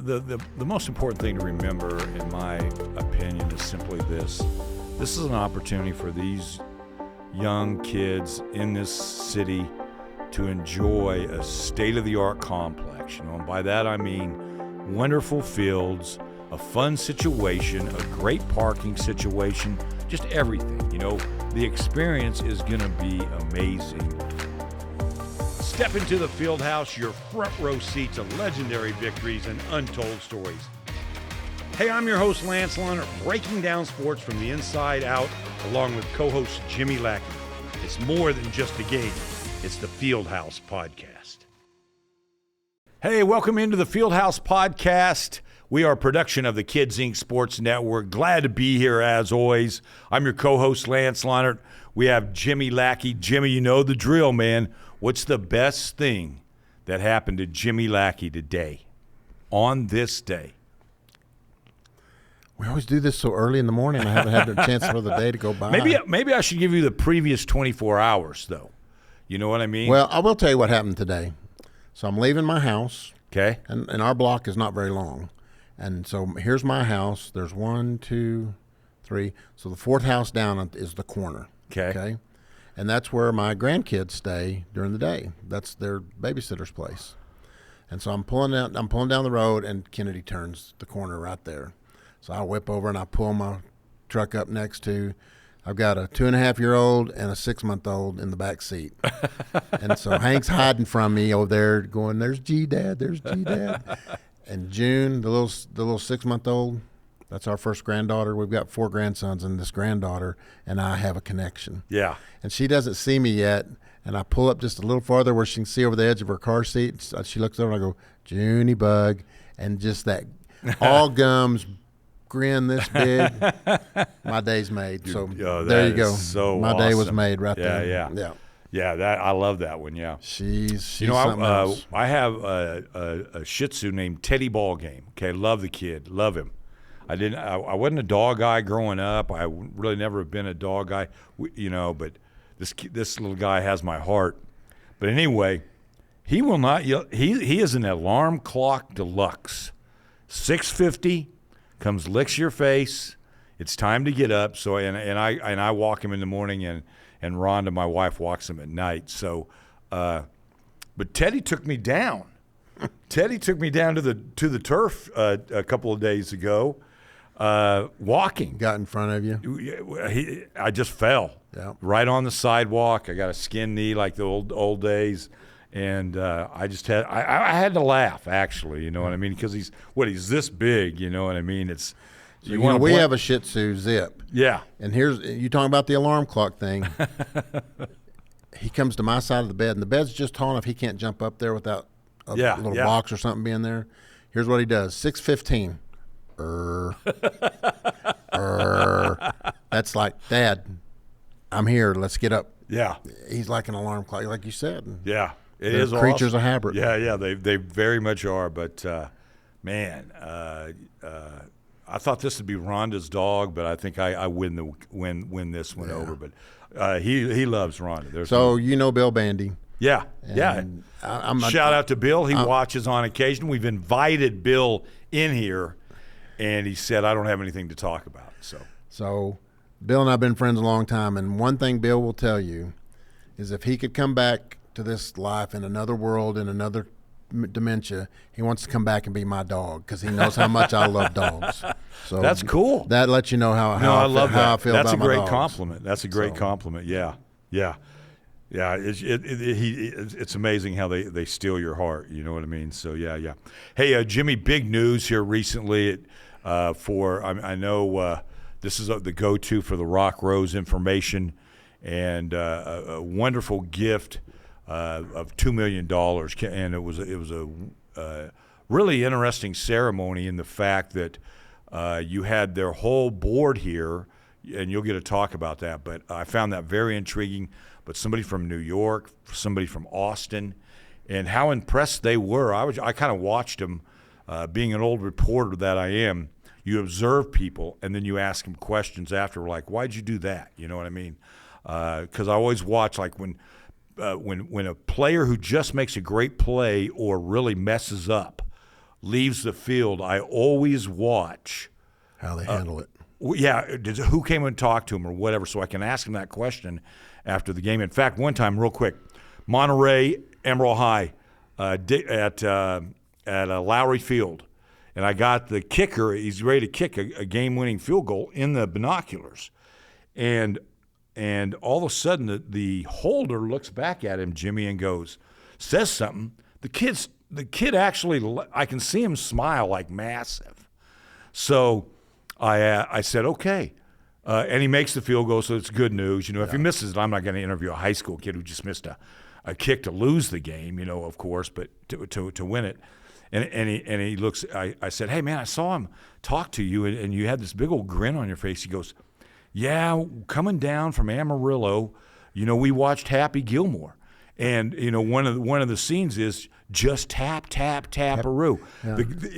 The most important thing to remember, in my opinion, is simply this. This is an opportunity for these young kids in this city to enjoy a state-of-the-art complex. And by that I mean wonderful fields, a fun situation, a great parking situation, just everything. The experience is going to be amazing. Step into the Fieldhouse, your front row seat to legendary victories and untold stories. Hey, I'm your host, Lance Leonard, breaking down sports from the inside out, along with co-host Jimmy Lackey. It's more than just a game. It's the Fieldhouse Podcast. Hey, welcome into the Fieldhouse Podcast. We are a production of the Kids Inc. Sports Network. Glad to be here as always. I'm your co-host, Lance Leonard. We have Jimmy Lackey. Jimmy, you know the drill, man. What's the best thing that happened to Jimmy Lackey today, on this day? We always do this so early in the morning. I haven't had a chance for the day to go by. Maybe I should give you the previous 24 hours, though. You know what I mean? Well, I will tell you what happened today. So I'm leaving my house. Okay. And our block is not very long. And so here's my house. There's 1, 2, 3. So the fourth house down is the corner. Okay. And that's where my grandkids stay during the day. That's their babysitter's place. And so I'm pulling down the road, and Kennedy turns the corner right there. So I whip over and I pull my truck up next to. I've got a 2.5-year-old and a 6-month-old in the back seat. And so Hank's hiding from me over there going, "There's G-Dad, there's G-Dad." And June, the little 6-month-old, that's our first granddaughter. We've got 4 grandsons, and this granddaughter and I have a connection. Yeah. And she doesn't see me yet, and I pull up just a little farther where she can see over the edge of her car seat. So she looks over and I go, "Junie bug," and just that all gums grin this big. My day's made. So there you go. So my day was made right there. Yeah. That I love that one. Yeah. She's something else. I have a Shih Tzu named Teddy Ballgame. Okay, love the kid, love him. I wasn't a dog guy growing up. I really never have been a dog guy, but this little guy has my heart. But anyway, he will not yell. He is an alarm clock deluxe. 6:50, comes licks your face. It's time to get up. So and I walk him in the morning, and Rhonda, my wife, walks him at night. So, but Teddy took me down. Teddy took me down to the turf a couple of days ago. Walking. Got in front of you? I just fell. Yeah. Right on the sidewalk. I got a skin knee like the old days. And I had to laugh, actually, you know what I mean? Because he's this big, you know what I mean? It's we have a Shih Tzu, Zip. Yeah. And you talking about the alarm clock thing. He comes to my side of the bed, and the bed's just tall enough he can't jump up there without a little box or something being there. Here's what he does. 6:15. That's like, "Dad, I'm here. Let's get up." Yeah. He's like an alarm clock, like you said. Yeah. It is creatures awesome. of habit. Yeah, they very much are. But man, I thought this would be Rhonda's dog, but I think I win this one over. But he loves Rhonda. Bill Bandy. Yeah, and shout out to Bill. He watches on occasion. We've invited Bill in here, and he said, "I don't have anything to talk about." So Bill and I have been friends a long time, and one thing Bill will tell you is if he could come back to this life in another world, in another dementia, he wants to come back and be my dog because he knows how much I love dogs. So that's cool. That lets you know how I feel that's about my dogs. That's a great compliment. That's a great compliment. Yeah. It's amazing how they steal your heart. You know what I mean? So yeah. Hey, Jimmy, big news here recently. I know this is the go-to for the Rock Rose information, and a wonderful gift of $2 million, and it was a really interesting ceremony in the fact that you had their whole board here, and you'll get to talk about that. But I found that very intriguing. But somebody from New York, somebody from Austin, and how impressed they were. I kind of watched them, being an old reporter that I am. You observe people, and then you ask them questions after, like, "Why'd you do that?" You know what I mean? Because I always watch, like, when a player who just makes a great play or really messes up, leaves the field, I always watch how they handle it. Who came and talked to him or whatever, so I can ask him that question after the game. In fact, one time, real quick, Monterey, Emerald High at Lowry Field, and I got the kicker. He's ready to kick a game-winning field goal in the binoculars, and all of a sudden the holder looks back at him, Jimmy, and says something. The kid actually, I can see him smile like massive. So I said, okay. And he makes the field goal, so it's good news. If he misses it, I'm not going to interview a high school kid who just missed a kick to lose the game, of course, but to win it. And he looks, I said, hey, man, I saw him talk to you, and you had this big old grin on your face. He goes, yeah, coming down from Amarillo, we watched Happy Gilmore. And, one of the scenes is just tap-a-roo. Yeah.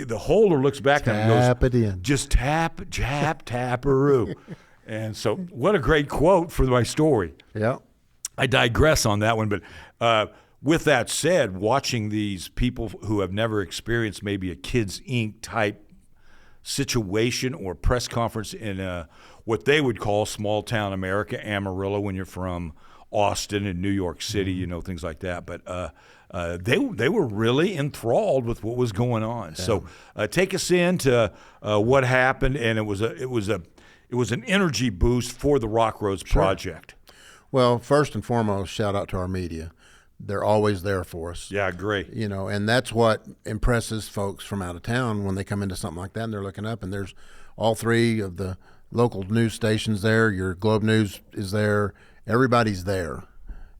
The holder looks back at him and goes, tap it in. Just tap-a-roo. And so what a great quote for my story. Yeah. I digress on that one, but with that said, watching these people who have never experienced maybe a Kids Inc. type situation or press conference in what they would call small town America, Amarillo, when you're from Austin and New York City, things like that. But they were really enthralled with what was going on. Yeah. So take us into what happened, and it was an energy boost for the Rock Roads project. Well, first and foremost, shout out to our media. They're always there for us. Yeah, great. And that's what impresses folks from out of town when they come into something like that and they're looking up, and there's all three of the local news stations there. Your Globe News is there. Everybody's there,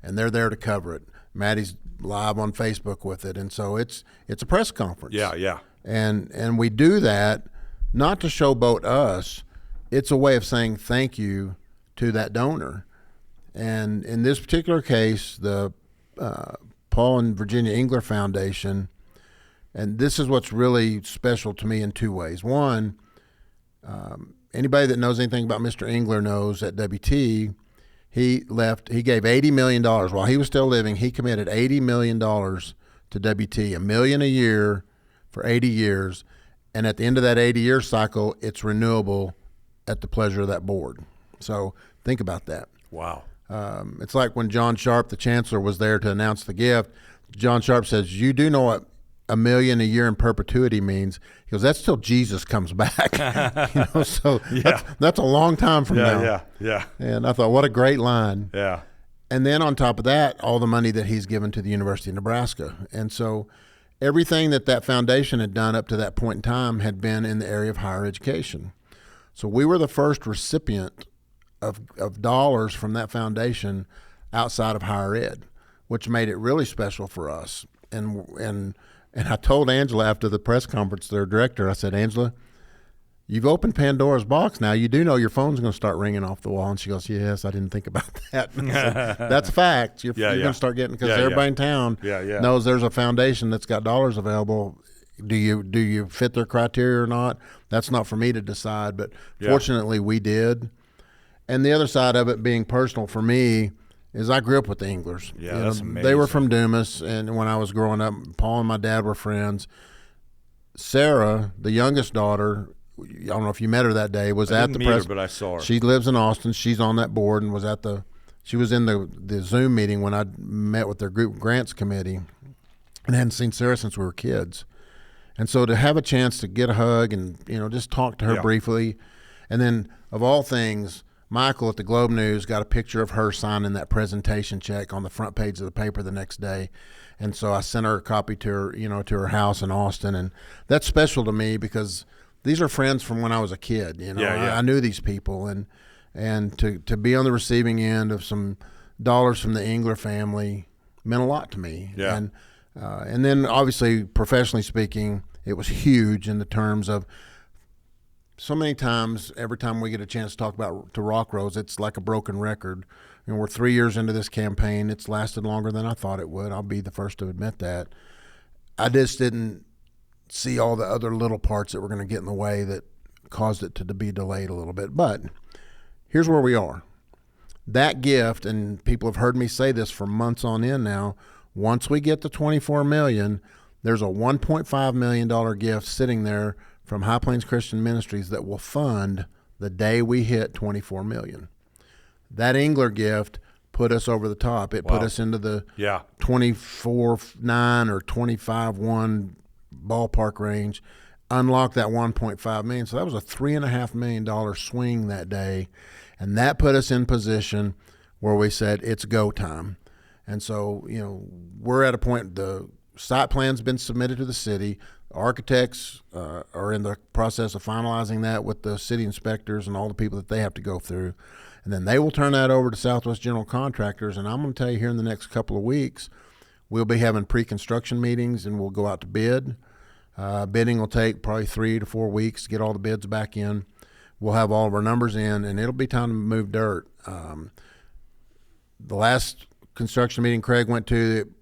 and they're there to cover it. Maddie's live on Facebook with it, and so it's a press conference. Yeah. And we do that not to showboat us. It's a way of saying thank you to that donor. And in this particular case, the Paul and Virginia Engler Foundation, and this is what's really special to me in two ways. One, anybody that knows anything about Mr. Engler knows at WT, he gave $80 million. While he was still living, he committed $80 million to WT, $1 million a year for 80 years. And at the end of that 80-year cycle, it's renewable at the pleasure of that board. So think about that. Wow. It's like when John Sharp, the chancellor, was there to announce the gift. John Sharp says, you do know what $1 million a year in perpetuity means? He goes, that's till Jesus comes back. So that's a long time from now. Yeah. And I thought, what a great line. Yeah. And then on top of that, all the money that he's given to the University of Nebraska. And so everything that foundation had done up to that point in time had been in the area of higher education. So we were the first recipient of dollars from that foundation outside of higher ed, which made it really special for us. And I told Angela after the press conference, their director, I said, Angela, you've opened Pandora's box now. You do know your phone's going to start ringing off the wall. And she goes, yes, I didn't think about that. Said, that's a fact. You're going to start getting, because everybody in town knows there's a foundation that's got dollars available. Do you fit their criteria or not? That's not for me to decide, but fortunately we did. And the other side of it being personal for me is I grew up with the Englers. Yeah, that's amazing. They were from Dumas, and when I was growing up, Paul and my dad were friends. Sarah, the youngest daughter, I don't know if you met her that day, was at the press. But I saw her. She lives in Austin. She's on that board and she was in the Zoom meeting when I met with their group grants committee, and hadn't seen Sarah since we were kids. And so to have a chance to get a hug and just talk to her briefly, and then of all things, Michael at the Globe News got a picture of her signing that presentation check on the front page of the paper the next day. And so I sent her a copy to her, to her house in Austin. And that's special to me because these are friends from when I was a kid. I knew these people. And to be on the receiving end of some dollars from the Engler family meant a lot to me. Yeah. And then obviously, professionally speaking, it was huge in the terms of so many times, every time we get a chance to talk about to Rock Roads, it's like a broken record. We're 3 years into this campaign. It's lasted longer than I thought it would. I'll be the first to admit that. I just didn't see all the other little parts that were going to get in the way that caused it to be delayed a little bit. But here's where we are. That gift, and people have heard me say this for months on end now, once we get to $24 million, There's a $1.5 million gift sitting there from High Plains Christian Ministries that will fund the day we hit 24 million. That Engler gift put us over the top. It put us into the 24-9 or 25-1 ballpark range, unlocked that 1.5 million. So that was a $3.5 million swing that day. And that put us in position where we said, it's go time. And so, we're at a point, the site plan's been submitted to the city. Architects are in the process of finalizing that with the city inspectors and all the people that they have to go through. And then they will turn that over to Southwest General Contractors. And I'm going to tell you here in the next couple of weeks, we'll be having pre-construction meetings and we'll go out to bid. Bidding will take probably 3 to 4 weeks to get all the bids back in. We'll have all of our numbers in, and it'll be time to move dirt. The last construction meeting Craig went to,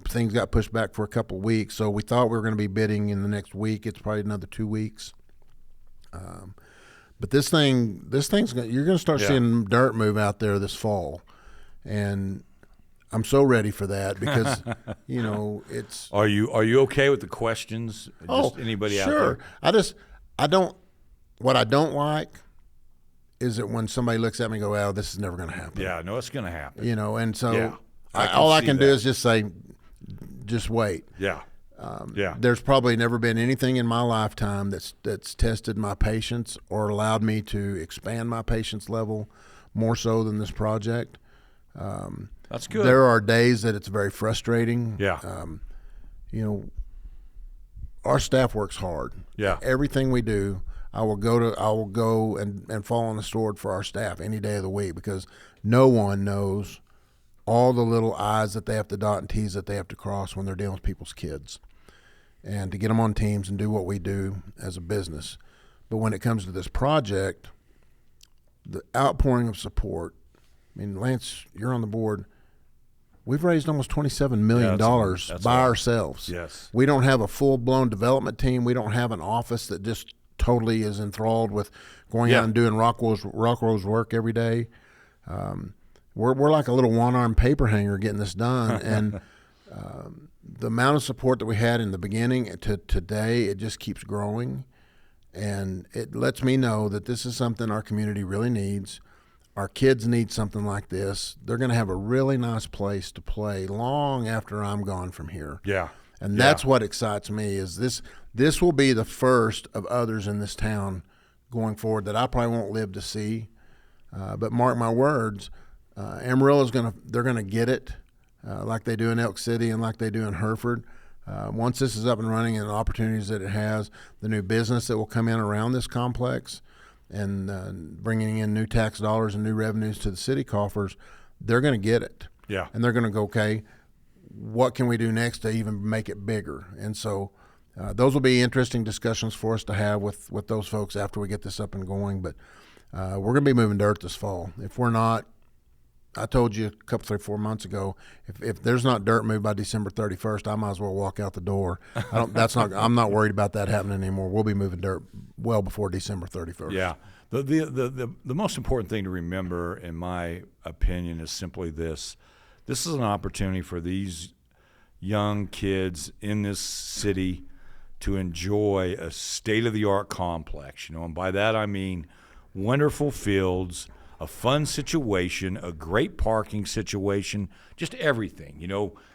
things got pushed back for a couple of weeks, so we thought we were going to be bidding in the next week. It's probably another 2 weeks. But this thing's you're going to start seeing dirt move out there this fall, and I'm so ready for that because it's. Are you okay with the questions? Just anybody sure. out there? What I don't like is that when somebody looks at me and go, "Oh, this is never going to happen." Yeah, no, it's going to happen. And so all I can do is just say, just wait. Yeah. There's probably never been anything in my lifetime that's tested my patience or allowed me to expand my patience level more so than this project. That's good. There are days that it's very frustrating. Yeah. Our staff works hard. Yeah. Everything we do, I will go and fall on the sword for our staff any day of the week because no one knows all the little I's that they have to dot and T's that they have to cross when they're dealing with people's kids, and to get them on teams and do what we do as a business. But when it comes to this project, the outpouring of support, Lance, you're on the board. We've raised almost $27 million by ourselves. Yes. We don't have a full-blown development team. We don't have an office that just totally is enthralled with going out and doing Rockwell's work every day. We're like a little one-armed paper hanger getting this done. And the amount of support that we had in the beginning to today, it just keeps growing. And it lets me know that this is something our community really needs. Our kids need something like this. They're going to have a really nice place to play long after I'm gone from here. Yeah. And that's what excites me is this will be the first of others in this town going forward that I probably won't live to see. But mark my words, Amarillo's they're going to get it like they do in Elk City and like they do in Hereford. Once this is up and running and the opportunities that it has, the new business that will come in around this complex, and bringing in new tax dollars and new revenues to the city coffers, they're going to get it. Yeah. And they're going to go, okay, what can we do next to even make it bigger? And so those will be interesting discussions for us to have with those folks after we get this up and going. But we're going to be moving dirt this fall. If we're not, I told you a couple, 3, 4 months ago, if there's not dirt moved by December 31st, I might as well walk out the door. I'm not worried about that happening anymore. We'll be moving dirt well before December 31st. Yeah. The most important thing to remember, in my opinion, is simply this. This is an opportunity for these young kids in this city to enjoy a state-of-the-art complex, and by that I mean wonderful fields, a fun situation, a great parking situation, just everything.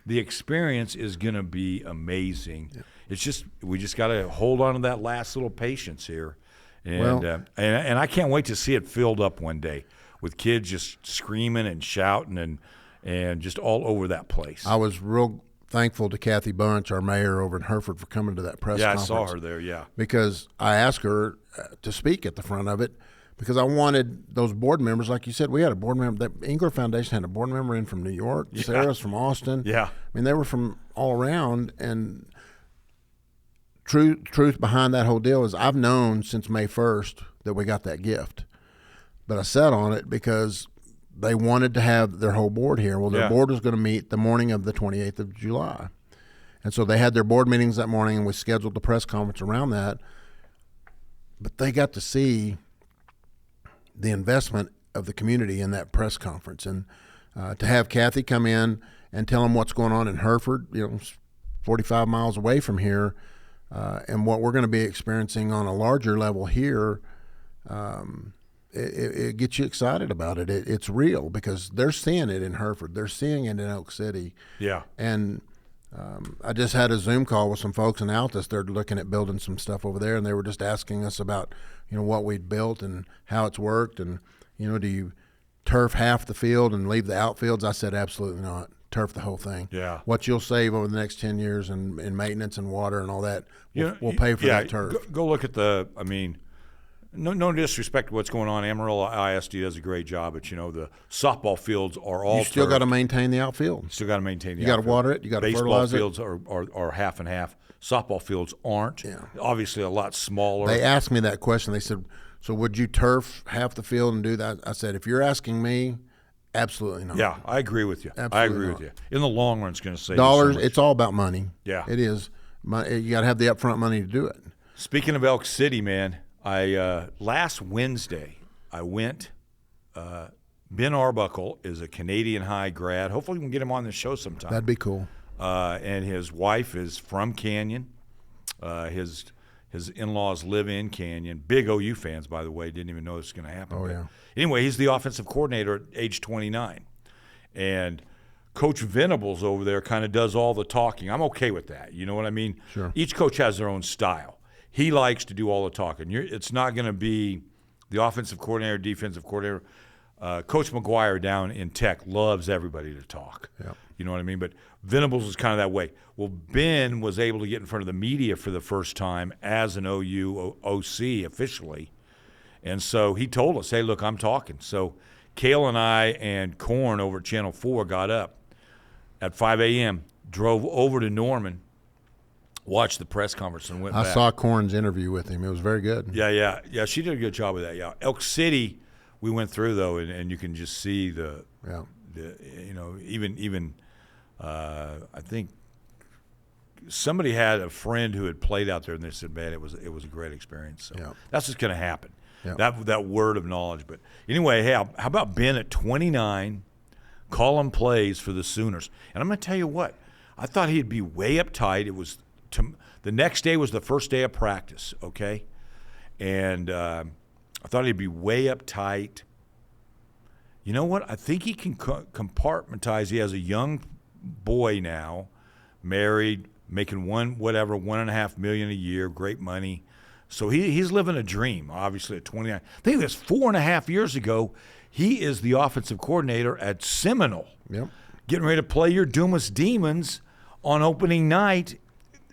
The experience is going to be amazing. Yeah. It's just we just got to hold on to that last little patience here, and I can't wait to see it filled up one day with kids just screaming and shouting and just all over that place. I was real thankful to Kathy Bunch, our mayor over in Hereford, for coming to that press conference. Yeah, I saw her there, yeah. Because I asked her to speak at the front of it because I wanted those board members, like you said, we had a board member. The Engler Foundation had a board member in from New York. Yeah. Sarah's from Austin. Yeah. They were from all around. And truth behind that whole deal is I've known since May 1st that we got that gift. But I sat on it because they wanted to have their whole board here. Well, their board was going to meet the morning of the 28th of July. And so they had their board meetings that morning, and we scheduled the press conference around that. But they got to see the investment of the community in that press conference. And to have Kathy come in and tell them what's going on in Hereford, 45 miles away from here, and what we're going to be experiencing on a larger level here, it gets you excited about it. It's real because they're seeing it in Hereford. They're seeing it in Elk City. Yeah. And I just had a Zoom call with some folks in Altus. They're looking at building some stuff over there, and they were just asking us about, what we'd built and how it's worked. And, do you turf half the field and leave the outfields? I said, absolutely not. Turf the whole thing. Yeah. What you'll save over the next 10 years in maintenance and water and all that, we'll pay for that turf. Go look at no disrespect to what's going on. Amarillo ISD does a great job, but the softball fields are all. You still got to maintain the outfield. You still got to maintain the outfield. You got to water it. You got to fertilize it. Baseball fields are half and half. Softball fields aren't. Yeah. Obviously, a lot smaller. They asked me that question. They said, "So would you turf half the field and do that?" I said, "If you're asking me, absolutely not." Yeah, I agree with you. Absolutely I agree not. with you. In the long run, it's going to save dollars. So much. It's all about money. Yeah, it is. You got to have the upfront money to do it. Speaking of Elk City, man, I last Wednesday I went. Ben Arbuckle is a Canadian High grad. Hopefully, we can get him on the show sometime. That'd be cool. And his wife is from Canyon. His in-laws live in Canyon. Big OU fans, by the way. Didn't even know this was going to happen. Oh, yeah. Anyway, he's the offensive coordinator at age 29. And Coach Venables over there kind of does all the talking. I'm okay with that. You know what I mean? Sure. Each coach has their own style. He likes to do all the talking. It's not going to be the offensive coordinator, defensive coordinator. Coach McGuire down in Tech loves everybody to talk. Yep. You know what I mean? But Venables is kind of that way. Well, Ben was able to get in front of the media for the first time as an OU OC officially. And so he told us, hey, look, I'm talking. So Cale and I and Korn over at Channel 4 got up at 5 a.m., drove over to Norman, watched the press conference, and went back. I saw Korn's interview with him. It was very good. Yeah, she did a good job with that, yeah. Elk City, we went through, though, and you can just see even I think somebody had a friend who had played out there, and they said, man, it was a great experience. So that's what's going to happen. Yeah. That word of knowledge. But anyway, hey, how about Ben at 29, calling plays for the Sooners? And I'm going to tell you what, I thought he'd be way uptight. It was the next day was the first day of practice, okay? And I thought he'd be way uptight. You know what? I think he can compartmentize. He has a young boy now, married, making $1.5 million a year, great money. So he's living a dream, obviously, at 29. I think it was 4.5 years ago, he is the offensive coordinator at Seminole. Yep. Getting ready to play your Dumas Demons on opening night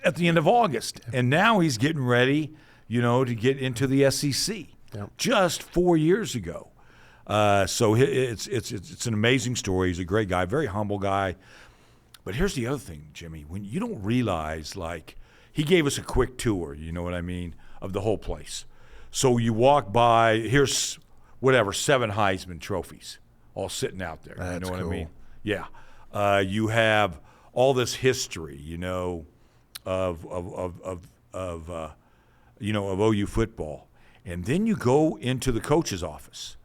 at the end of August. And now he's getting ready, to get into the SEC. Yep. Just 4 years ago. So it's an amazing story. He's a great guy, very humble guy. But here's the other thing, Jimmy. When you don't realize, he gave us a quick tour, you know what I mean, of the whole place. So you walk by, here's 7 Heisman trophies all sitting out there. That's you know what cool. I mean? Yeah. You have all this history, of OU football. And then you go into the coach's office.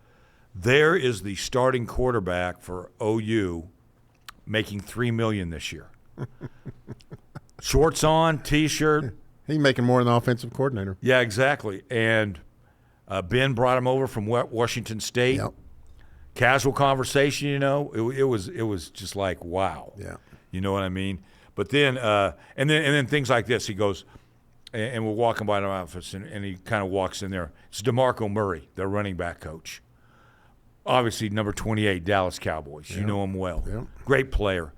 There is the starting quarterback for OU making $3 million this year. Shorts on, T-shirt. He's making more than the offensive coordinator. Yeah, exactly. And Ben brought him over from Washington State. Yep. Casual conversation, it was just like, wow. Yeah. You know what I mean? But then and then things like this. He goes, and we're walking by the office, and he kind of walks in there. It's DeMarco Murray, their running back coach. Obviously, number 28, Dallas Cowboys. Yep. You know him well. Yep. Great player.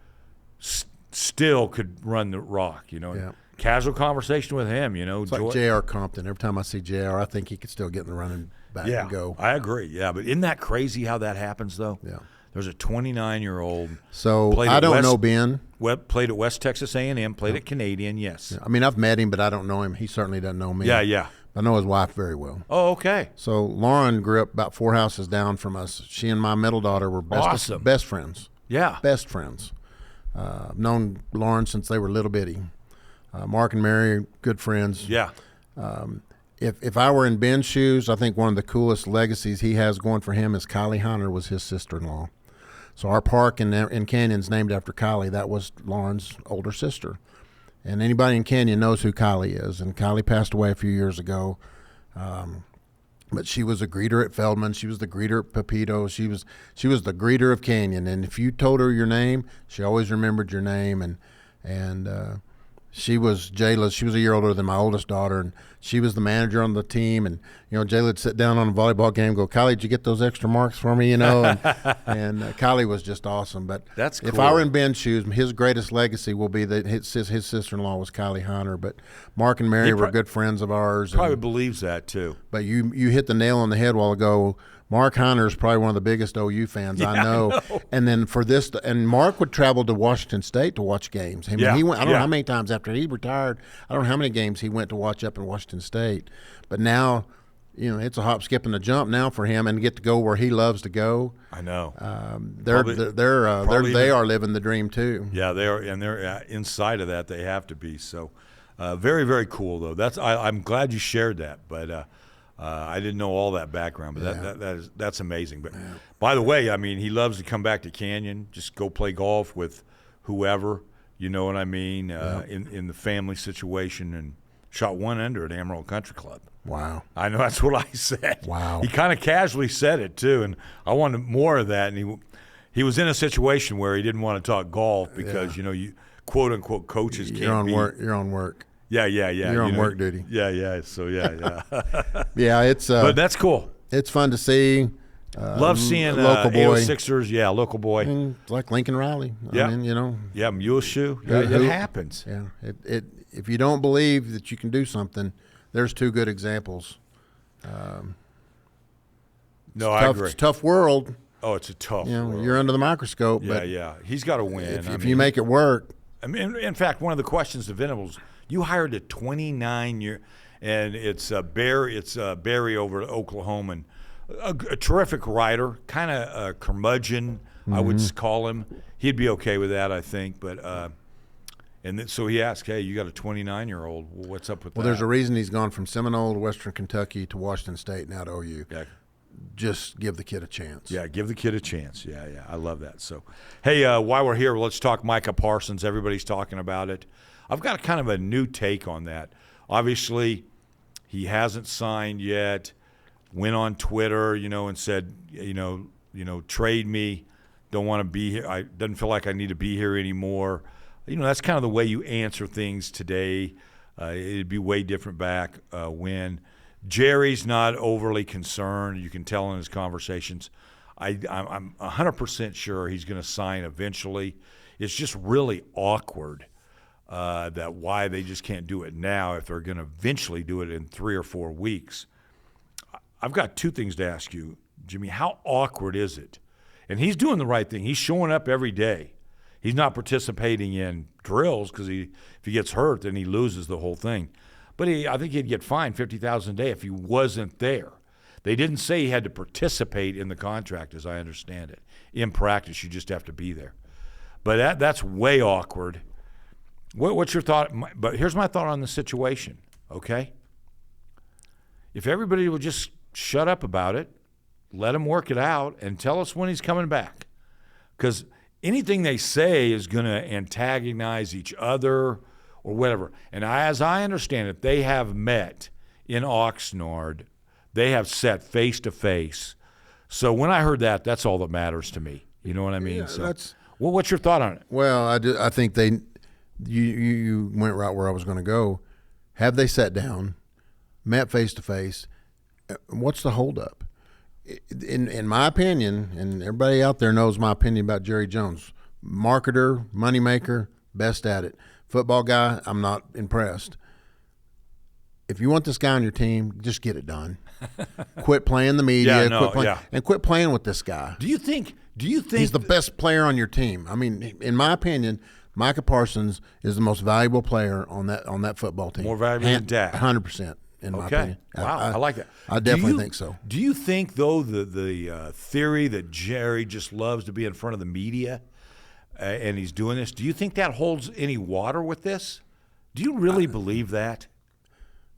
Still could run the rock, Yep. Casual conversation with him, It's like J.R. Compton. Every time I see J.R., I think he could still get in the running back and go. I agree. Yeah, but isn't that crazy how that happens, though? Yeah. There's a 29-year-old. So I don't know Ben. Played at West Texas A&M, played at Canadian, yes. Yeah. I mean, I've met him, but I don't know him. He certainly doesn't know me. Yeah. I know his wife very well. Oh, okay. So Lauren grew up about 4 houses down from us. She and my middle daughter were best friends. Yeah. Best friends. I've known Lauren since they were little bitty. Mark and Mary, good friends. Yeah. If I were in Ben's shoes, I think one of the coolest legacies he has going for him is Kylie Hunter was his sister-in-law. So our park in Canyon's named after Kylie. That was Lauren's older sister. And anybody in Canyon knows who Kylie is. And Kylie passed away a few years ago. But she was a greeter at Feldman. She was the greeter at Pepito. She was the greeter of Canyon. And if you told her your name, she always remembered your name. And she was Jayla's. She was a year older than my oldest daughter, and she was the manager on the team. And Jayla would sit down on a volleyball game, and go, Kylie, did you get those extra marks for me? And Kylie was just awesome. But that's cool. If I were in Ben's shoes, his greatest legacy will be that his sister-in-law was Kylie Hunter. But Mark and Mary were good friends of ours. Probably believes that too. But you hit the nail on the head a while ago. Mark Hunter is probably one of the biggest OU fans I know. And then and Mark would travel to Washington State to watch games. He went. I don't know how many times after he retired. I don't know how many games he went to watch up in Washington State. But now, it's a hop, skip, and a jump now for him, and get to go where he loves to go. I know. They are living the dream too. Yeah, they are, and they're inside of that. They have to be. So, very, very cool though. I'm glad you shared that, but. I didn't know all that background, but that's amazing. But by the way, I mean, he loves to come back to Canyon, just go play golf with whoever, you know what I mean, in the family situation, and shot 1 under at Amarillo Country Club. Wow. I know, that's what I said. Wow. He kind of casually said it too, and I wanted more of that. And he was in a situation where he didn't want to talk golf because you quote unquote coaches can't be. You're on work. Yeah. You're on work duty. Yeah. So yeah. Yeah, it's. But that's cool. It's fun to see. Love seeing local boy. 806ers. Yeah, local boy. I mean, like Lincoln Riley. Yeah. I mean, Yeah, mule shoe. Yeah, it happens. Yeah. If you don't believe that you can do something, there's 2 good examples. I agree. It's a tough world. Oh, it's a tough world. You're under the microscope. Yeah. He's got to win. If you make it work. I mean, in fact, one of the questions to Venables, you hired a 29-year, and it's Barry over at Oklahoma, and a terrific writer, kind of a curmudgeon, I would call him. He'd be okay with that, I think. But so he asked, hey, you got a 29-year-old. Well, what's up with that? Well, there's a reason he's gone from Seminole to Western Kentucky to Washington State, now to OU. Yeah. Just give the kid a chance. Yeah, give the kid a chance. Yeah. I love that. So, hey, while we're here, let's talk Micah Parsons. Everybody's talking about it. I've got kind of a new take on that. Obviously, he hasn't signed yet. Went on Twitter, and said, trade me. Don't want to be here. I doesn't feel like I need to be here anymore. That's kind of the way you answer things today. It'd be way different back when. Jerry's not overly concerned. You can tell in his conversations. I'm 100% sure he's going to sign eventually. It's just really awkward that why they just can't do it now if they're going to eventually do it in 3 or 4 weeks. I've got 2 things to ask you, Jimmy. How awkward is it? And he's doing the right thing. He's showing up every day. He's not participating in drills because if he gets hurt, then he loses the whole thing. But I think he'd get fined $50,000 a day if he wasn't there. They didn't say he had to participate in the contract, as I understand it. In practice, you just have to be there. But that's way awkward. What's your thought? But here's my thought on the situation, okay? If everybody would just shut up about it, let him work it out, and tell us when he's coming back. Because anything they say is going to antagonize each other or whatever. And as I understand it, they have met in Oxnard. They have sat face-to-face. So when I heard that, that's all that matters to me. You know what I mean? Yeah, so, what's your thought on it? Well, I think you went right where I was going to go. Have they sat down, met face-to-face? What's the holdup? In my opinion, and everybody out there knows my opinion about Jerry Jones, marketer, moneymaker, best at it. Football guy, I'm not impressed. If you want this guy on your team, just get it done. Quit playing the media. And quit playing with this guy. Do you think he's the best player on your team? I mean, in my opinion, Micah Parsons is the most valuable player on that football team. More valuable than Dak. 100%. In my opinion. Wow, I like that. I definitely think so. Do you think, though, the theory that Jerry just loves to be in front of the media and he's doing this, do you think that holds any water with this? Do you really believe that?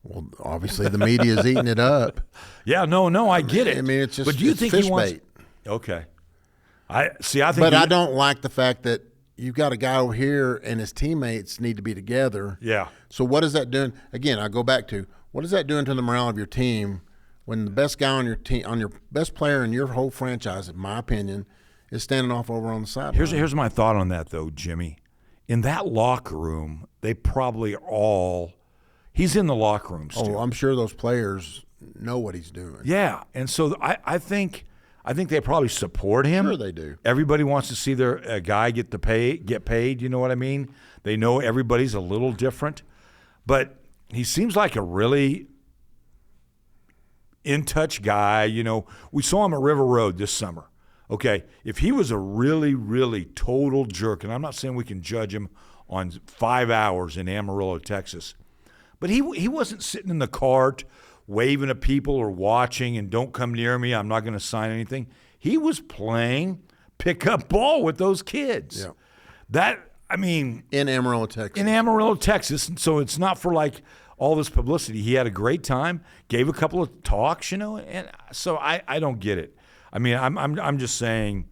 Well, obviously the media is eating it up. Yeah, no, I get it. I mean, it's just but do you think fish he wants? Bait. Okay, I think. But I don't like the fact that you've got a guy over here and his teammates need to be together. Yeah. So what is that doing? Again, I go back to, what is that doing to the morale of your team when the best guy on your team, on your best player in your whole franchise, in my opinion, is standing off over on the sideline? Here's my thought on that, though, Jimmy. In that locker room, they probably all – he's in the locker room still. Oh, I'm sure those players know what he's doing. Yeah, and so I think they probably support him. Sure they do. Everybody wants to see their guy get paid, you know what I mean? They know everybody's a little different. But he seems like a really in-touch guy. You know, we saw him at River Road this summer. Okay, if he was a really, really total jerk, and I'm not saying we can judge him on 5 hours in Amarillo, Texas, but he wasn't sitting in the cart waving at people or watching and don't come near me, I'm not going to sign anything. He was playing pickup ball with those kids. Yeah. That, I mean. In Amarillo, Texas. In Amarillo, Texas. And so it's not for like all this publicity. He had a great time, gave a couple of talks, you know, and so I don't get it. I mean, I'm just saying,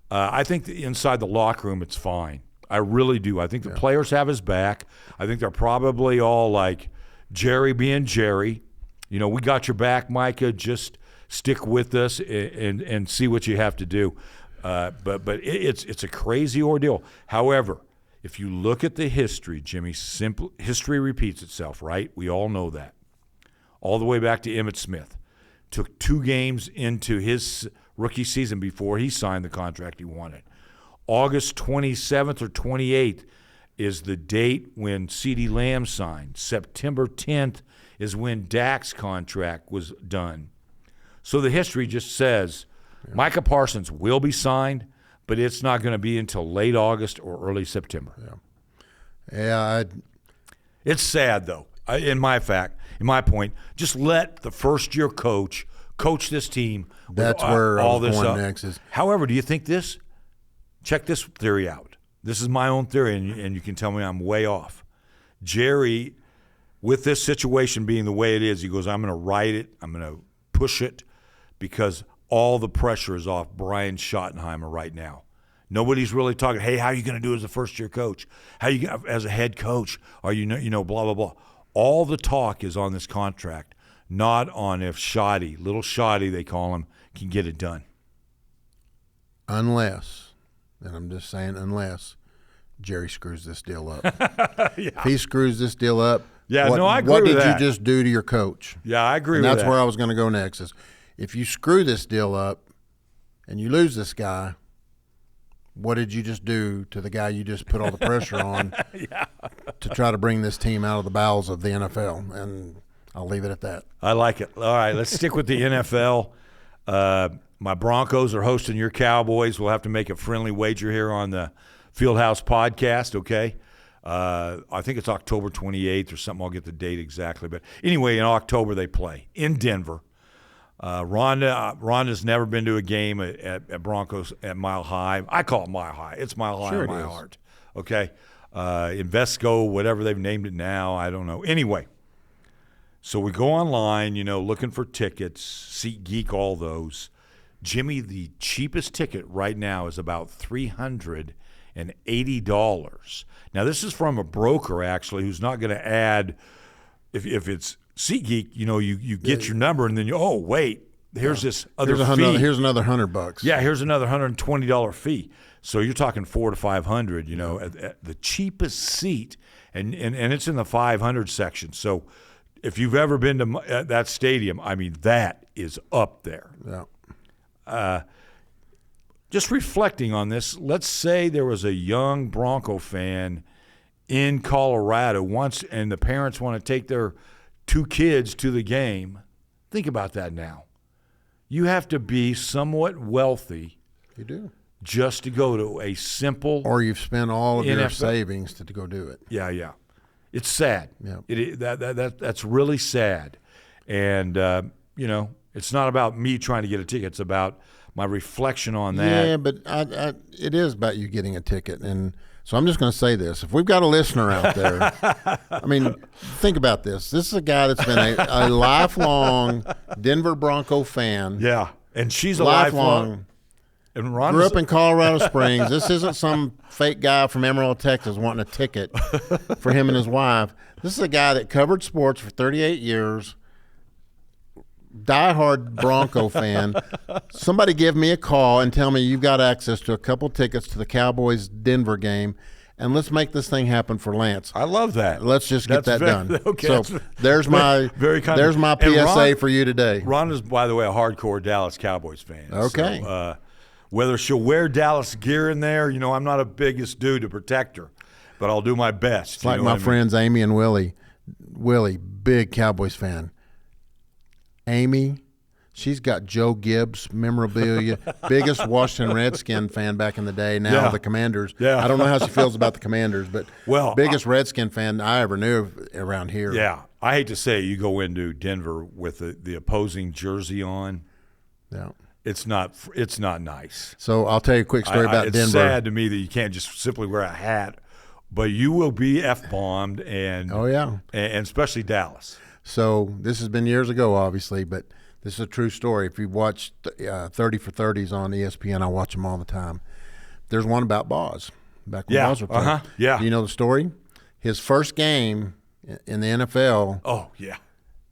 I think inside the locker room it's fine. I really do. I think the players have his back. I think they're probably all like Jerry being Jerry. You know, we got your back, Micah. Just stick with us and see what you have to do. But it's a crazy ordeal. However, if you look at the history, Jimmy, history repeats itself, right? We all know that. All the way back to Emmitt Smith. Took 2 games into his rookie season before he signed the contract he wanted. August 27th or 28th is the date when CeeDee Lamb signed. September 10th is when Dak's contract was done. So the history just says Micah Parsons will be signed, but it's not going to be until late August or early September. Yeah. It's sad, though, in my point. Just let the first-year coach this team. That's where all this going next is. However, do you think this? Check this theory out. This is my own theory, and you can tell me I'm way off. Jerry, with this situation being the way it is, he goes, I'm going to write it, I'm going to push it, because all the pressure is off Brian Schottenheimer right now. Nobody's really talking, hey, how are you going to do as a first-year coach? How you as a head coach? Are you blah, blah, blah. All the talk is on this contract, not on if little Shoddy they call him, can get it done. Unless, and I'm just saying unless, Jerry screws this deal up. If he screws this deal up, I agree what with did that. you just do to your coach? Yeah, I agree and with that. That's where I was going to go next is if you screw this deal up and you lose this guy, what did you just do to the guy you just put all the pressure on to try to bring this team out of the bowels of the NFL? And I'll leave it at that. I like it. All right, let's stick with the NFL. My Broncos are hosting your Cowboys. We'll have to make a friendly wager here on the Fieldhouse Podcast, okay? I think it's October 28th or something. I'll get the date exactly. But anyway, in October they play in Denver. Rhonda's never been to a game at Broncos at Mile High. I call it Mile High. It's Mile High in my heart. Okay? Invesco, whatever they've named it now, I don't know. Anyway, so we go online, looking for tickets, SeatGeek, all those. Jimmy, the cheapest ticket right now is about $380. Now, this is from a broker, actually, who's not going to add, if it's SeatGeek, you get your number, and then here's this other fee. Here's another $100. Yeah, here's another $120 fee. So you're talking $400 to $500. At the cheapest seat, and it's in the 500 section. So if you've ever been to that stadium, I mean, that is up there. Yeah. Just reflecting on this, let's say there was a young Bronco fan in Colorado once, and the parents want to take their 2 kids to the game. Think about that now. You have to be somewhat wealthy. You do. Just to go to a simple. Or you've spent all of your savings to go do it. Yeah. It's sad. Yeah. That's really sad. And, it's not about me trying to get a ticket. It's about my reflection on that. Yeah, but it is about you getting a ticket. And so I'm just going to say this. If we've got a listener out there, I mean, think about this. This is a guy that's been a lifelong Denver Bronco fan. Yeah, and she's a lifelong. And Ron grew up in Colorado Springs. This isn't some fake guy from Amarillo, Texas, wanting a ticket for him and his wife. This is a guy that covered sports for 38 years, diehard Bronco fan. Somebody give me a call and tell me you've got access to a couple tickets to the Cowboys-Denver game, and let's make this thing happen for Lance. I love that. Let's just get that done. Okay. So there's my very my PSA for you today. Ron is, by the way, a hardcore Dallas Cowboys fan. Okay. So, whether she'll wear Dallas gear in there, I'm not a biggest dude to protect her, but I'll do my best. It's like my friends Amy and Willie. Willie, big Cowboys fan. Amy, she's got Joe Gibbs memorabilia, biggest Washington Redskin fan back in the day. Now the Commanders. Yeah. I don't know how she feels about the Commanders, but biggest Redskin fan I ever knew around here. Yeah. I hate to say it, you go into Denver with the opposing jersey on. Yeah. It's not nice. So I'll tell you a quick story about it's Denver. It's sad to me that you can't just simply wear a hat, but you will be F-bombed and especially Dallas. So this has been years ago, obviously, but this is a true story. If you watch 30 for 30s on ESPN, I watch them all the time. There's one about Boz, back when Boz was playing. Yeah. Do you know the story? His first game in the NFL. Oh, yeah.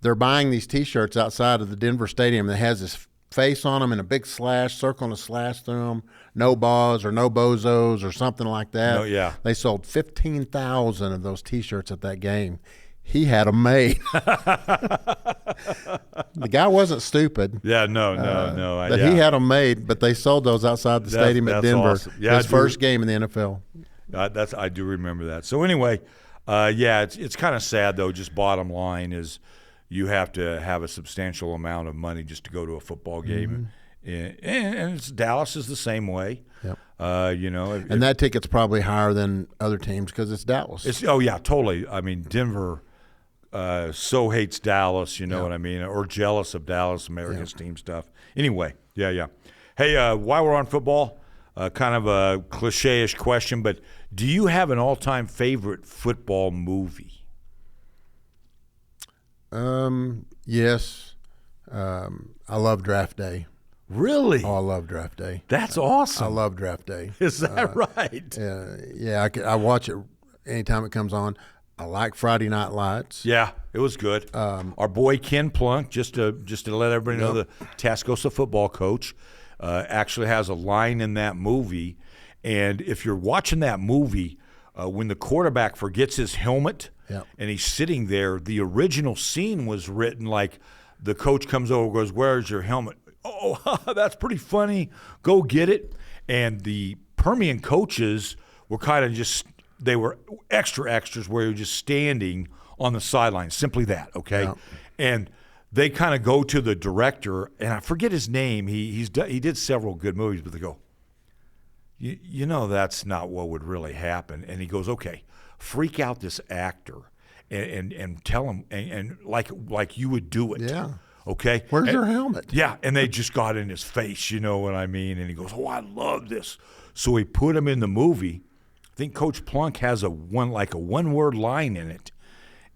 They're buying these T-shirts outside of the Denver Stadium that has this face on them and a big slash, circle and a slash through them. No Boz or no Bozos or something like that. Oh, yeah. They sold 15,000 of those T-shirts at that game. He had them made. The guy wasn't stupid. Yeah, no. But he had them made, but they sold those outside the stadium at Denver. Awesome. Yeah, his first game in the NFL. I do remember that. So anyway, it's kind of sad though. Just bottom line is, you have to have a substantial amount of money just to go to a football game, and Dallas is the same way. Yep. And that ticket's probably higher than other teams because it's Dallas. Totally. I mean, Denver so hates Dallas, you know what I mean, or jealous of Dallas America's team stuff. Anyway, yeah. Hey, while we're on football, kind of a cliche-ish question, but do you have an all-time favorite football movie? Yes. I love Draft Day. Really? Oh, I love Draft Day. That's awesome. I love Draft Day. Is that right? Yeah, I watch it anytime it comes on. I like Friday Night Lights. Yeah, it was good. Our boy Ken Plunk, just to let everybody know, the Tascosa football coach, actually has a line in that movie. And if you're watching that movie, when the quarterback forgets his helmet and he's sitting there, the original scene was written like the coach comes over and goes, "Where's your helmet?" "Oh, that's pretty funny. Go get it." And the Permian coaches were kind of they were extras where you're just standing on the sideline, simply that, okay? Yeah. And they kind of go to the director, and I forget his name. He did several good movies, but they go, you know that's not what would really happen. And he goes, "Okay, freak out this actor and tell him and like you would do it." Yeah. Okay. Where's your helmet? Yeah, and they just got in his face, you know what I mean? And he goes, "Oh, I love this." So he put him in the movie. I think Coach Plunk has a one-word line in it,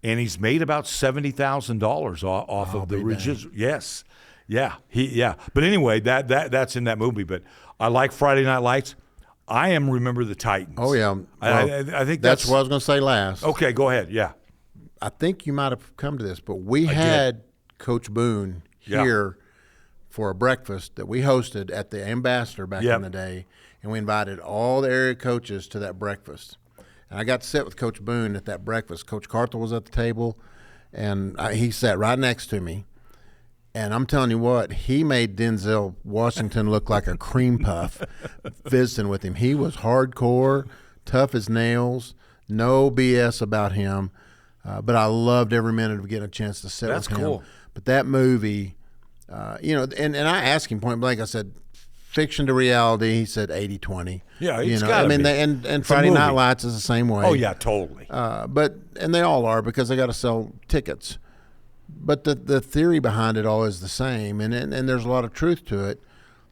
and he's made about $70,000 off of the original. Yes, yeah, But anyway, that's in that movie. But I like Friday Night Lights. I am Remember the Titans. Oh yeah, well, I think that's what I was going to say last. Okay, go ahead. Yeah, I think you might have come to this, but we had Coach Boone here for a breakfast that we hosted at the Ambassador back in the day, and we invited all the area coaches to that breakfast. And I got to sit with Coach Boone at that breakfast. Coach Carthel was at the table, and he sat right next to me. And I'm telling you what, he made Denzel Washington look like a cream puff visiting with him. He was hardcore, tough as nails, no BS about him. But I loved every minute of getting a chance to sit with him. That's cool. But that movie, and I asked him point blank, I said, fiction to reality. He said 80-20. Yeah, it's got to be. And Friday Night Lights is the same way. Oh, yeah, totally. And they all are because they got to sell tickets. But the theory behind it all is the same, and there's a lot of truth to it.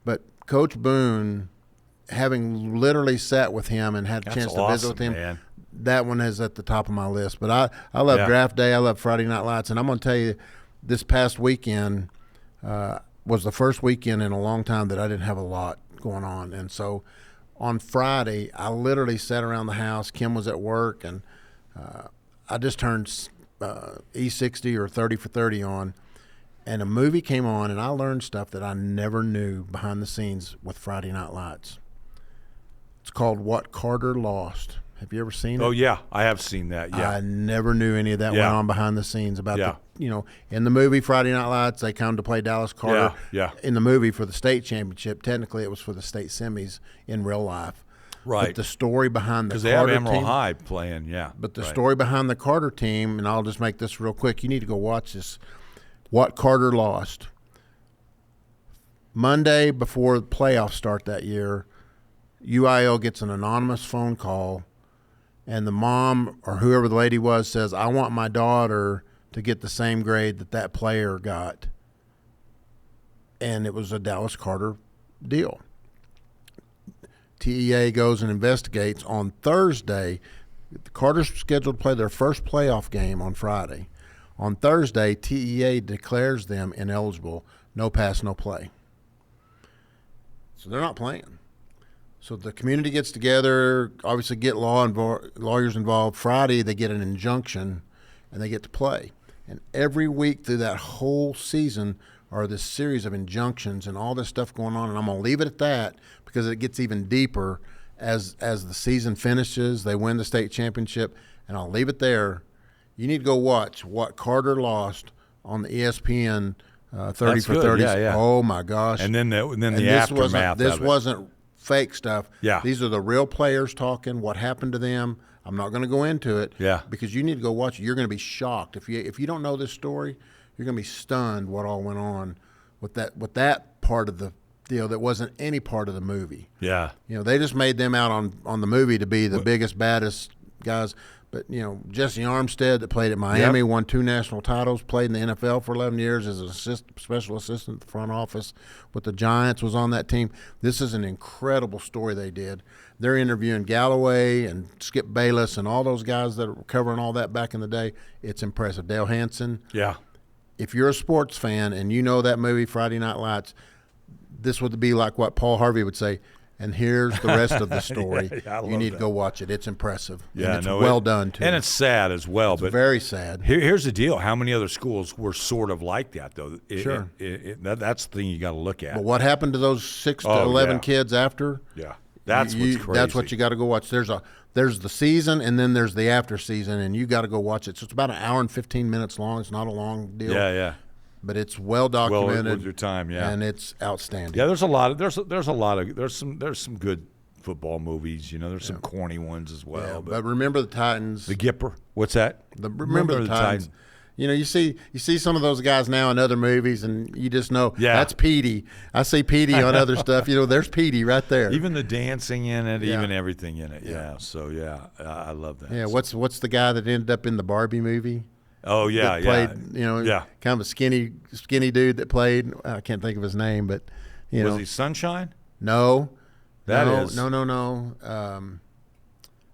But Coach Boone, having literally sat with him and had a chance to visit with him, man. That one is at the top of my list. But I love Draft Day. I love Friday Night Lights. And I'm going to tell you, this past weekend, was the first weekend in a long time that I didn't have a lot going on. And so on Friday, I literally sat around the house. Kim was at work, and I just turned E60 or 30 for 30 on, and a movie came on, and I learned stuff that I never knew behind the scenes with Friday Night Lights. It's called What Carter Lost. Have you ever seen it? Oh, yeah, I have seen that, yeah. I never knew any of that went on behind the scenes about in the movie Friday Night Lights, they come to play Dallas Carter. In the movie for the state championship. Technically, it was for the state semis in real life. Right. But the story behind the Carter team. Because they have Emerald team, High playing, yeah. But the story behind the Carter team, and I'll just make this real quick. You need to go watch this. What Carter Lost. Monday before the playoffs start that year, UIL gets an anonymous phone call, and the mom or whoever the lady was says, I want my daughter to get the same grade that player got. And it was a Dallas Carter deal. TEA goes and investigates. On Thursday, the Carter's scheduled to play their first playoff game on Friday. On Thursday, TEA declares them ineligible, no pass, no play. So they're not playing. So the community gets together, obviously get lawyers involved. Friday, they get an injunction, and they get to play. And every week through that whole season are this series of injunctions and all this stuff going on. And I'm going to leave it at that because it gets even deeper as the season finishes. They win the state championship, and I'll leave it there. You need to go watch What Carter Lost on the ESPN 30 for 30. Yeah. Oh, my gosh. And then the aftermath This of it. wasn't fake stuff. Yeah. These are the real players talking, what happened to them. I'm not going to go into it because you need to go watch it. You're going to be shocked. If you don't know this story, you're going to be stunned what all went on with that part of the deal that wasn't any part of the movie. Yeah. They just made them out on the movie to be the biggest, baddest guys. But, Jesse Armstead that played at Miami, won 2 national titles, played in the NFL for 11 years as a special assistant at the front office with the Giants, was on that team. This is an incredible story they did. They're interviewing Galloway and Skip Bayless and all those guys that were covering all that back in the day. It's impressive. Dale Hansen. Yeah. If you're a sports fan and you know that movie, Friday Night Lights, this would be like what Paul Harvey would say, and here's the rest of the story. You need to go watch it. It's impressive. Yeah, and it's well done, too. And it's sad as well. It's very sad. Here's the deal. How many other schools were sort of like that, though? Sure. That's the thing you got to look at. But what happened to those 6 to 11 kids after? Yeah. That's what's crazy. That's what you got to go watch. There's the season, and then there's the after season, and you got to go watch it. So it's about an hour and 15 minutes long. It's not a long deal. Yeah. But it's well documented. Well, with your time, and it's outstanding. Yeah, there's some good football movies. There's some corny ones as well. Yeah, but remember the Titans. The Gipper. What's that? Remember the Titans. You see some of those guys now in other movies, and you just know that's Petey. I see Petey on other stuff. There's Petey right there. Even the dancing in it, even everything in it. Yeah. So I love that. Yeah. What's the guy that ended up in the Barbie movie? Oh yeah, played, kind of a skinny dude that played. I can't think of his name, but was he Sunshine? No. No.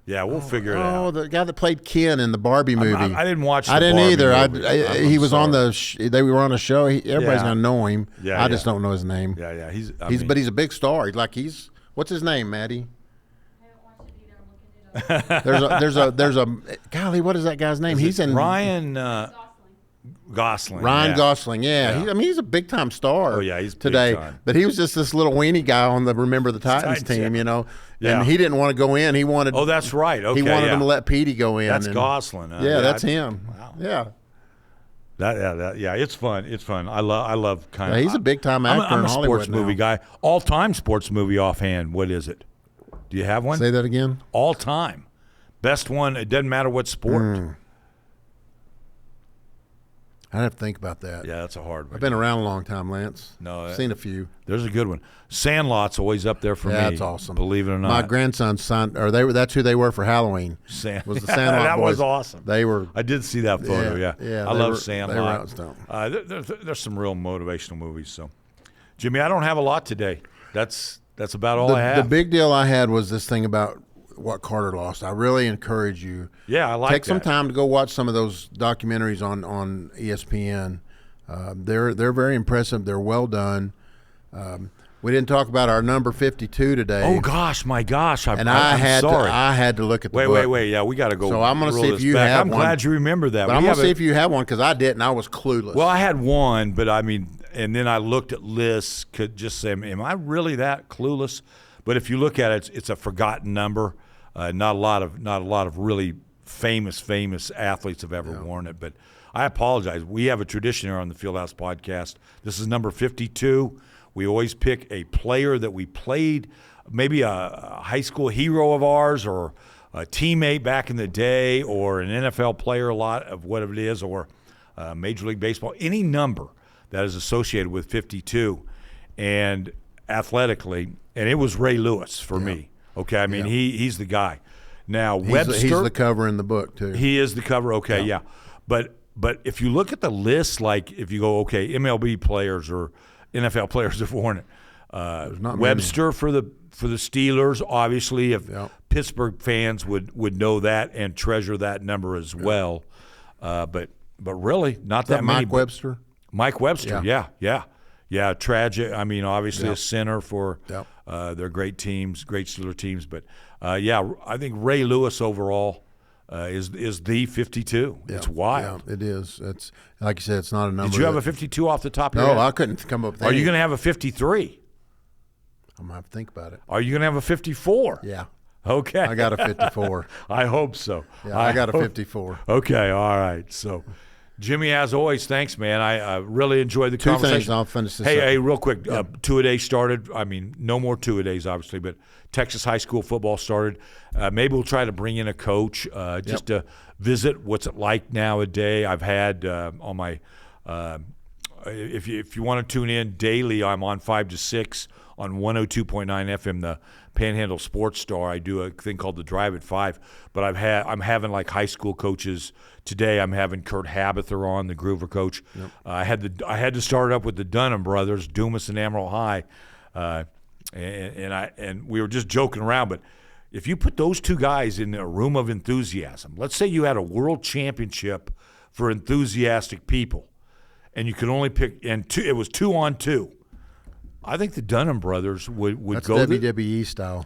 Yeah, we'll figure it out. Oh, the guy that played Ken in the Barbie movie. I didn't watch. I didn't either. Movie. He was on they were on a show. Everybody's gonna know him. Yeah, I just don't know his name. Yeah. But he's a big star. What's his name, Maddie? There's a golly, what is that guy's name? He's in Ryan Gosling. Ryan Gosling, yeah. He's a big time star. Oh yeah, he's today. Big time. But he was just this little weenie guy on the Remember the Titans team, Yeah. And he didn't want to go in. He wanted. Oh, that's right. Okay, he wanted him to let Petey go in. That's Gosling. That's him. Wow. Yeah. It's fun. It's fun. I love kind of. He's a big time actor. I'm a Hollywood sports movie guy. All time sports movie offhand. What is it? Do you have one? Say that again. All time, best one. It doesn't matter what sport. I'd have to think about that. Yeah, that's a hard one. I've been around a long time, Lance. No, I've seen a few. There's a good one. Sandlot's always up there for me. That's awesome. Believe it or not. My grandson's son, that's who they were for Halloween. Was the Sandlot that boys. was awesome. They were. I did see that photo. Yeah. I love Sandlot. They were outstanding. There's some real motivational movies. So, Jimmy, I don't have a lot today. That's about all I have. The big deal I had was this thing about What Carter Lost. I really encourage you. Yeah, I like Take some time to go watch some of those documentaries on ESPN. They're very impressive. They're well done. We didn't talk about our number 52 today. Oh gosh, my gosh! I'm sorry. To, I had to look at the book. Wait. Yeah, we got to go. So I'm going to see if you back. have I'm one. glad you remember that. But I'm going to see if you have one because I didn't. I was clueless. Well, I had one, but I mean, and then I looked at lists. Could just say, am I really that clueless? But if you look at it, it's a forgotten number. Not a lot of really famous athletes have ever worn it. But I apologize. We have a tradition here on the Fieldhouse Podcast. This is number 52. We always pick a player that we played, maybe a high school hero of ours or a teammate back in the day or an NFL player, a lot of whatever it is, or Major League Baseball, any number that is associated with 52 and athletically. And it was Ray Lewis for me. Okay, I mean, he's the guy. Now, Webster. He's the cover in the book, too. He is the cover, okay, yeah. But if you look at the list, like if you go, okay, MLB players or NFL players have worn it. Webster many. for the Steelers, obviously, if Pittsburgh fans would know that and treasure that number as well. But really, not that many. Mike Webster? Mike Webster, yeah. Tragic. I mean, obviously a center for their great teams, great Steeler teams. But I think Ray Lewis overall is the 52. Yeah, it's wild. Yeah, it is. It's like you said, it's not a number. Did you have a 52 off the top of your head? No, I couldn't come up with that. Are you going to have a 53? I'm going to have to think about it. Are you going to have a 54? Yeah. Okay. I got a 54. I hope so. Yeah, I got a 54. Okay, all right. So, Jimmy, as always, thanks, man. I really enjoyed the conversation. Two things, I'll finish this up. Hey, real quick, two-a-days started. I mean, no more two-a-days, obviously, but Texas high school football started. Maybe we'll try to bring in a coach just to visit what's it like nowadays. I've had on my if you want to tune in daily, I'm on 5 to 6 on 102.9 FM, the Panhandle Sports Star. I do a thing called the Drive at 5, but I'm having like high school coaches today. I'm having Kurt Habither on, the Groover coach. Yep. I had to start up with the Dunham brothers, Dumas and Amarillo High, and we were just joking around. But if you put those two guys in a room of enthusiasm, let's say you had a world championship for enthusiastic people, and you could only pick it was 2-on-2. I think the Dunham brothers would That's go WWE style.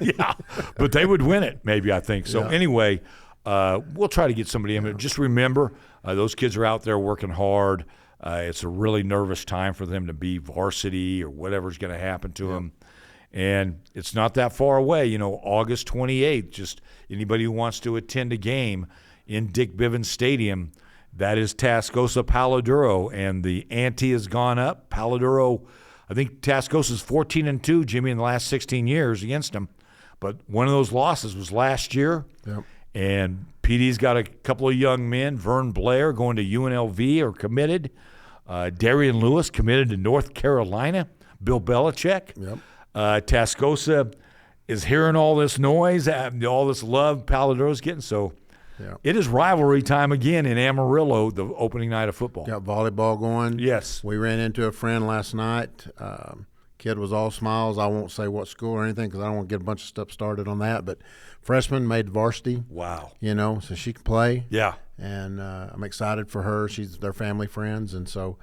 Yeah, but they would win it, maybe, I think. So anyway, we'll try to get somebody in. Just remember, those kids are out there working hard. It's a really nervous time for them to be varsity or whatever's going to happen to them. And it's not that far away, August 28th. Just anybody who wants to attend a game in Dick Bivens Stadium, that is Tascosa Paladuro, and the ante has gone up. Paladuro, I think Tascosa's 14-2, Jimmy, in the last 16 years against them. But one of those losses was last year. Yep. And PD's got a couple of young men. Vern Blair going to UNLV are committed. Darian Lewis committed to North Carolina. Bill Belichick. Yep. Tascosa is hearing all this noise, all this love Paladuro's getting. So it is rivalry time again in Amarillo, the opening night of football. Got volleyball going. Yes. We ran into a friend last night. Kid was all smiles. I won't say what school or anything because I don't want to get a bunch of stuff started on that. But freshman made varsity. Wow. So she can play. Yeah. And I'm excited for her. They're family friends. And so,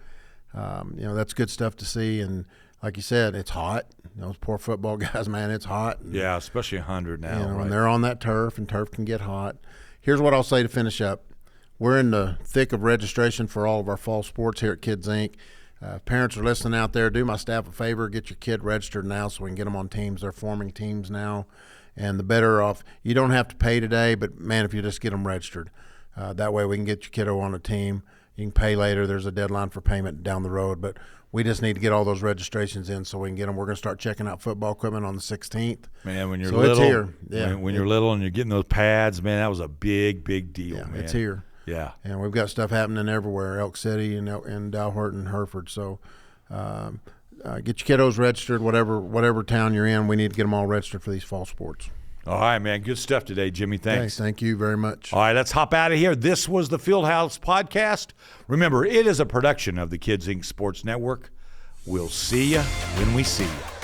that's good stuff to see. And like you said, it's hot. Those poor football guys, man, it's hot. And, yeah, especially 100 now. Right? And they're on that turf, and turf can get hot. Here's what I'll say to finish up. We're in the thick of registration for all of our fall sports here at Kids Inc. Parents are listening out there. Do my staff a favor. Get your kid registered now so we can get them on teams. They're forming teams now. And the better off, you don't have to pay today, but, man, if you just get them registered. That way we can get your kiddo on a team. You can pay later. There's a deadline for payment down the road. But we just need to get all those registrations in so we can get them. We're going to start checking out football equipment on the 16th. Man, when you're so little, it's here. Yeah. When you're little and you're getting those pads, man, that was a big, big deal, yeah, man. It's here. Yeah. And we've got stuff happening everywhere, Elk City and Dalhart and Hereford. So get your kiddos registered, whatever town you're in. We need to get them all registered for these fall sports. All right, man. Good stuff today, Jimmy. Thanks. Hey, thank you very much. All right, let's hop out of here. This was the Fieldhouse Podcast. Remember, it is a production of the Kids Inc. Sports Network. We'll see you when we see you.